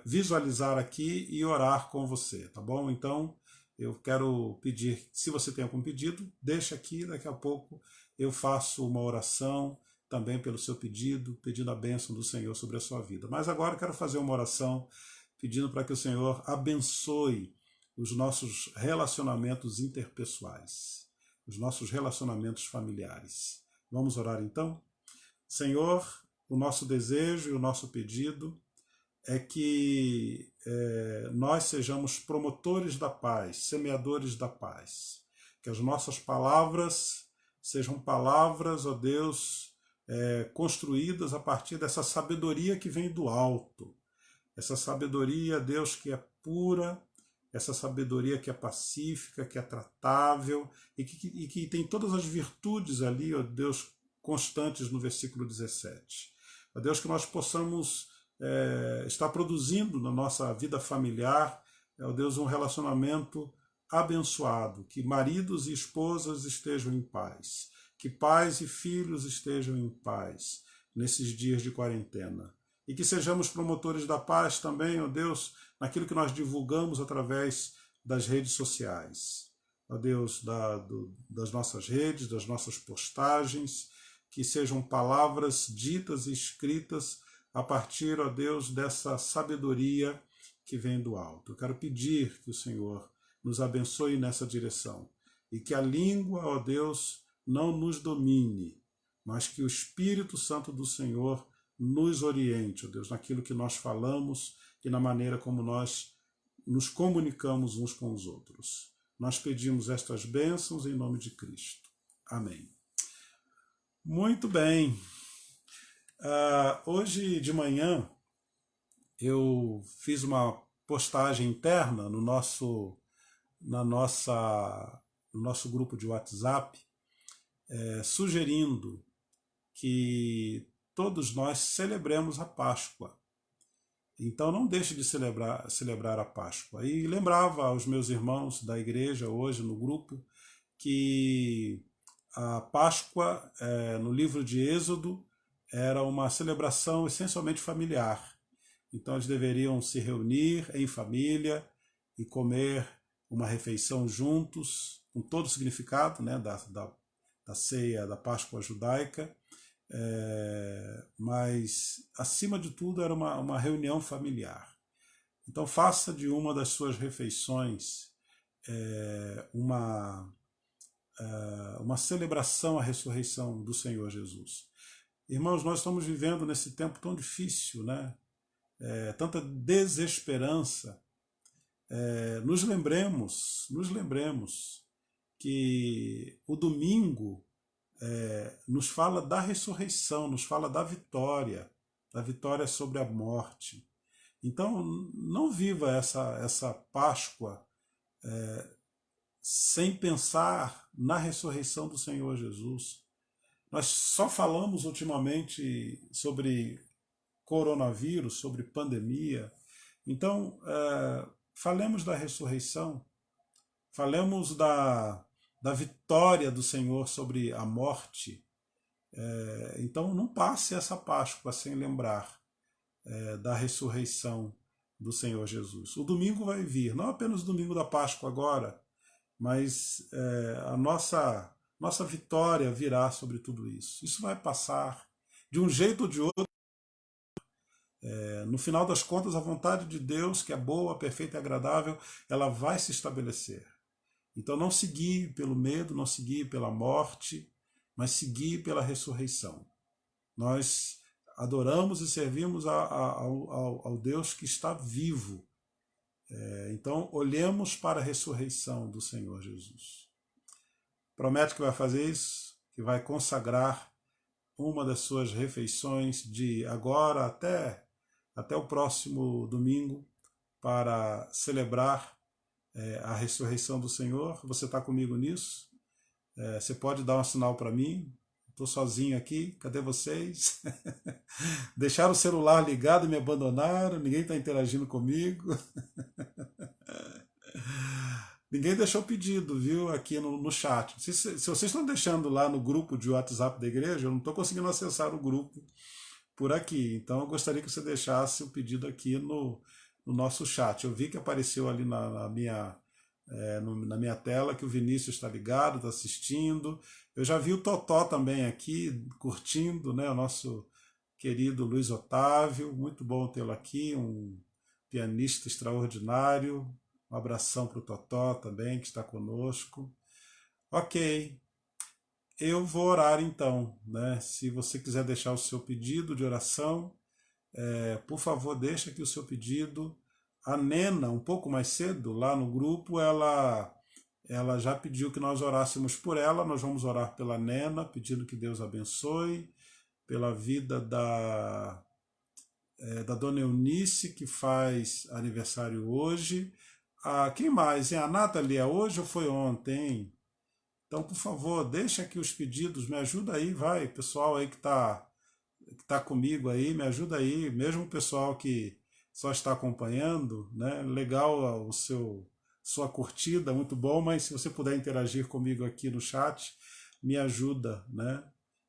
visualizar aqui e orar com você, tá bom? Então, eu quero pedir, se você tem algum pedido, deixa aqui, daqui a pouco eu faço uma oração também pelo seu pedido, pedindo a bênção do Senhor sobre a sua vida. Mas agora eu quero fazer uma oração pedindo para que o Senhor abençoe os nossos relacionamentos interpessoais, os nossos relacionamentos familiares. Vamos orar então? Senhor, o nosso desejo e o nosso pedido é que nós sejamos promotores da paz, semeadores da paz. Que as nossas palavras sejam palavras, ó Deus, construídas a partir dessa sabedoria que vem do alto. Essa sabedoria, Deus, que é pura, essa sabedoria que é pacífica, que é tratável e que tem todas as virtudes ali, ó Deus, constantes no versículo 17. Ó Deus, que nós possamos estar produzindo na nossa vida familiar, ó Deus, um relacionamento abençoado, que maridos e esposas estejam em paz, que pais e filhos estejam em paz nesses dias de quarentena. E que sejamos promotores da paz também, ó Deus, naquilo que nós divulgamos através das redes sociais. Ó Deus, das nossas redes, das nossas postagens, que sejam palavras ditas e escritas a partir, ó Deus, dessa sabedoria que vem do alto. Eu quero pedir que o Senhor nos abençoe nessa direção e que a língua, ó Deus, não nos domine, mas que o Espírito Santo do Senhor nos oriente, ó Deus, naquilo que nós falamos e na maneira como nós nos comunicamos uns com os outros. Nós pedimos estas bênçãos em nome de Cristo. Amém. Muito bem. Hoje de manhã eu fiz uma postagem interna no nosso grupo de WhatsApp, sugerindo que todos nós celebremos a Páscoa. Então não deixe de celebrar a Páscoa. E lembrava aos meus irmãos da igreja hoje no grupo que a Páscoa, no livro de Êxodo, era uma celebração essencialmente familiar. Então eles deveriam se reunir em família e comer uma refeição juntos, com todo o significado, né, da ceia da Páscoa judaica. Mas, acima de tudo, era uma reunião familiar. Então, faça de uma das suas refeições uma celebração à ressurreição do Senhor Jesus. Irmãos, nós estamos vivendo nesse tempo tão difícil, né? Tanta desesperança. Nos lembremos que o domingo nos fala da ressurreição, nos fala da vitória. da vitória sobre a morte. Então, não viva essa Páscoa sem pensar na ressurreição do Senhor Jesus. Nós só falamos ultimamente sobre coronavírus, sobre pandemia. Então, falemos da ressurreição, falemos da vitória do Senhor sobre a morte. Então, não passe essa Páscoa sem lembrar da ressurreição do Senhor Jesus. O domingo vai vir, não apenas o domingo da Páscoa agora, mas a nossa vitória virá sobre tudo isso. Isso vai passar de um jeito ou de outro. No final das contas, a vontade de Deus, que é boa, perfeita e agradável, ela vai se estabelecer. Então não se guie pelo medo, não se guie pela morte, mas se guie pela ressurreição. Nós adoramos e servimos ao Deus que está vivo. Então olhemos para a ressurreição do Senhor Jesus. Promete que vai fazer isso, que vai consagrar uma das suas refeições de agora até o próximo domingo para celebrar a ressurreição do Senhor. Você está comigo nisso? Você pode dar um sinal para mim? Estou sozinho aqui, cadê vocês? Deixaram o celular ligado e me abandonaram, ninguém está interagindo comigo. Ninguém deixou pedido, viu, aqui no chat. Se vocês estão deixando lá no grupo de WhatsApp da igreja, eu não estou conseguindo acessar o grupo por aqui. Então eu gostaria que você deixasse o pedido aqui no nosso chat. Eu vi que apareceu ali na minha tela que o Vinícius está ligado, está assistindo. Eu já vi o Totó também aqui, curtindo, né, o nosso querido Luiz Otávio. Muito bom tê-lo aqui, um pianista extraordinário. Um abração para o Totó também, que está conosco. Ok, eu vou orar então, né? Se você quiser deixar o seu pedido de oração, por favor, deixa aqui o seu pedido. A Nena, um pouco mais cedo, lá no grupo, ela já pediu que nós orássemos por ela. Nós vamos orar pela Nena, pedindo que Deus abençoe, pela vida da Dona Eunice, que faz aniversário hoje. Quem mais? A Nathalie, é hoje ou foi ontem? Então, por favor, deixa aqui os pedidos, me ajuda aí, vai, pessoal aí que tá comigo aí, me ajuda aí, mesmo o pessoal que só está acompanhando, né? Legal sua curtida, muito bom, mas se você puder interagir comigo aqui no chat, me ajuda, né?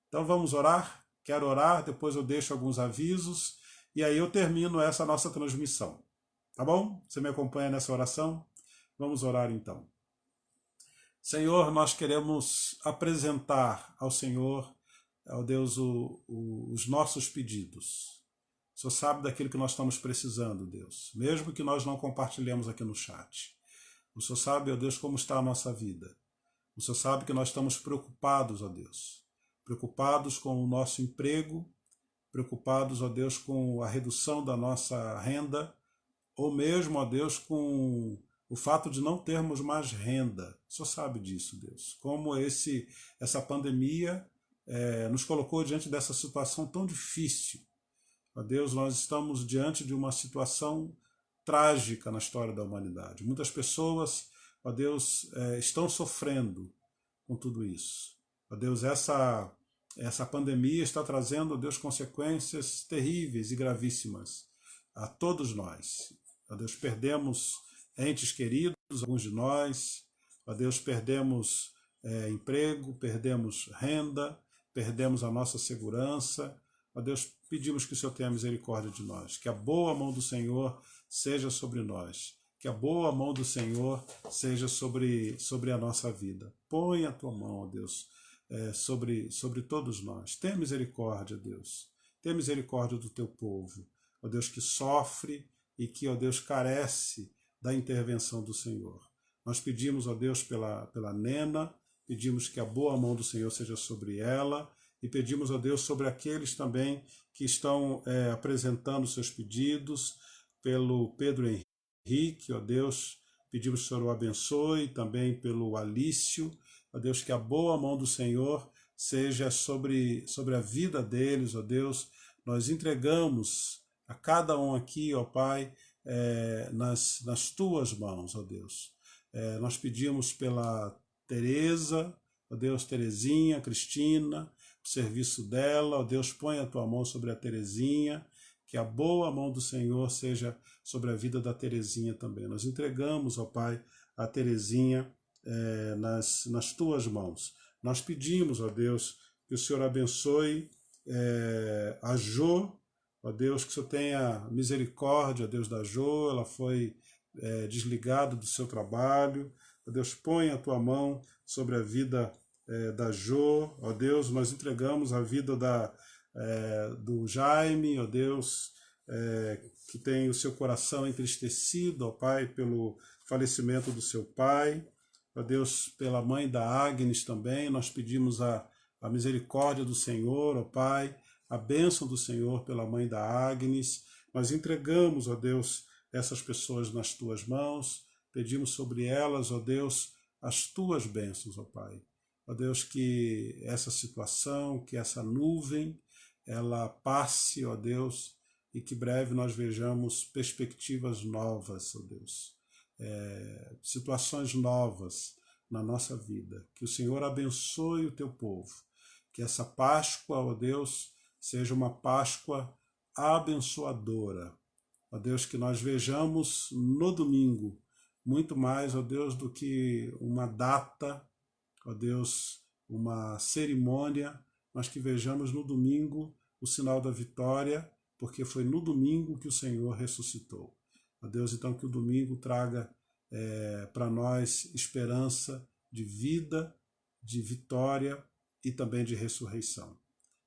Então vamos orar? Quero orar, depois eu deixo alguns avisos e aí eu termino essa nossa transmissão. Tá bom? Você me acompanha nessa oração? Vamos orar então. Senhor, nós queremos apresentar ao Senhor, ao Deus, os nossos pedidos. O Senhor sabe daquilo que nós estamos precisando, Deus, mesmo que nós não compartilhemos aqui no chat. O Senhor sabe, ó Deus, como está a nossa vida. O Senhor sabe que nós estamos preocupados, ó Deus, preocupados com o nosso emprego, preocupados, ó Deus, com a redução da nossa renda, ou mesmo, ó Deus, com o fato de não termos mais renda. O Senhor sabe disso, Deus. Como essa pandemia nos colocou diante dessa situação tão difícil. Ó Deus, nós estamos diante de uma situação trágica na história da humanidade. Muitas pessoas, ó Deus, estão sofrendo com tudo isso. Ó Deus, essa pandemia está trazendo, ó Deus, consequências terríveis e gravíssimas a todos nós. Ó Deus, perdemos entes queridos, alguns de nós. Ó Deus, perdemos emprego, perdemos renda, perdemos a nossa segurança. Ó Deus, pedimos que o Senhor tenha misericórdia de nós, que a boa mão do Senhor seja sobre nós, que a boa mão do Senhor seja sobre a nossa vida. Põe a tua mão, ó Deus, sobre todos nós. Tenha misericórdia, Deus. Tenha misericórdia do teu povo, ó Deus, que sofre e que, ó Deus, carece da intervenção do Senhor. Nós pedimos, ó Deus, pela Nena, pedimos que a boa mão do Senhor seja sobre ela e pedimos, ó Deus, sobre aqueles também que estão apresentando seus pedidos, pelo Pedro Henrique, ó Deus, pedimos que o Senhor o abençoe, também pelo Alício, ó Deus, que a boa mão do Senhor seja sobre a vida deles, ó Deus. nós entregamos a cada um aqui, ó Pai, nas tuas mãos, ó Deus. Nós pedimos pela Tereza, ó Deus, Terezinha, Cristina, o serviço dela, ó Deus, põe a tua mão sobre a Terezinha, que a boa mão do Senhor seja sobre a vida da Terezinha também. Nós entregamos, ó Pai, a Terezinha nas tuas mãos. Nós pedimos, ó Deus, que o Senhor abençoe a Jô, ó Deus, que o Senhor tenha misericórdia, ó Deus, da Jô, ela foi desligada do seu trabalho, ó Deus, põe a tua mão sobre a vida da Jô, ó Deus, nós entregamos a vida do Jaime, ó Deus, que tem o seu coração entristecido, ó Pai, pelo falecimento do seu pai, ó Deus, pela mãe da Agnes também, nós pedimos a misericórdia do Senhor, ó Pai, a bênção do Senhor pela mãe da Agnes. Nós entregamos, ó Deus, essas pessoas nas tuas mãos, pedimos sobre elas, ó Deus, as tuas bênçãos, ó Pai. Ó Deus, que essa situação, que essa nuvem, ela passe, ó Deus, e que breve nós vejamos perspectivas novas, ó Deus, situações novas na nossa vida. Que o Senhor abençoe o teu povo, que essa Páscoa, ó Deus, seja uma Páscoa abençoadora. Ó Deus, que nós vejamos no domingo muito mais, ó Deus, do que uma data, ó Deus, uma cerimônia, mas que vejamos no domingo o sinal da vitória, porque foi no domingo que o Senhor ressuscitou. Ó Deus, então que o domingo traga para nós esperança de vida, de vitória e também de ressurreição.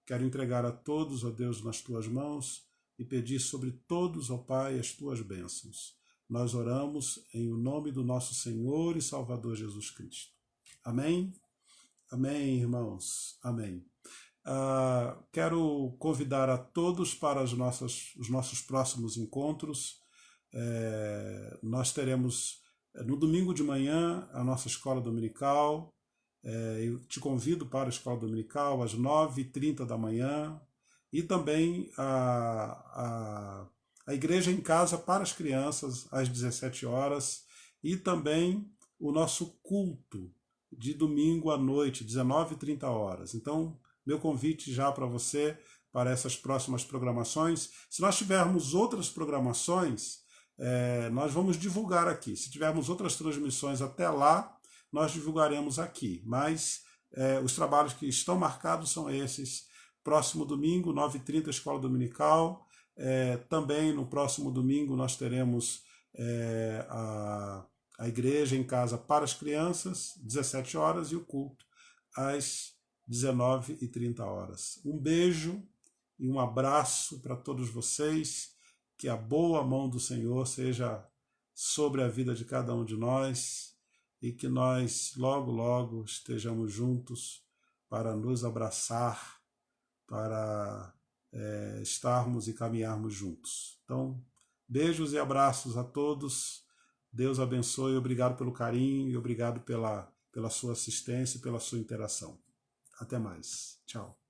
Quero entregar a todos, ó Deus, nas tuas mãos e pedir sobre todos, ó Pai, as tuas bênçãos. Nós oramos em o nome do nosso Senhor e Salvador Jesus Cristo. Amém? Amém, irmãos. Amém. Quero convidar a todos para os nossos próximos encontros. Nós teremos no domingo de manhã a nossa escola dominical. Eu te convido para a escola dominical às 9h30 da manhã e também a igreja em casa para as crianças às 17 horas e também o nosso culto de domingo à noite, 19h30 horas. Então, meu convite já para você, para essas próximas programações. Se nós tivermos outras programações, nós vamos divulgar aqui. Se tivermos outras transmissões até lá, nós divulgaremos aqui. Mas os trabalhos que estão marcados são esses. Próximo domingo, 9h30, Escola Dominical. Também no próximo domingo nós teremos a igreja em casa para as crianças, 17 horas, e o culto às 19h30 horas. Um beijo e um abraço para todos vocês, que a boa mão do Senhor seja sobre a vida de cada um de nós e que nós logo, logo estejamos juntos para nos abraçar, para estarmos e caminharmos juntos. Então, beijos e abraços a todos. Deus abençoe, obrigado pelo carinho e obrigado pela sua assistência e pela sua interação. Até mais. Tchau.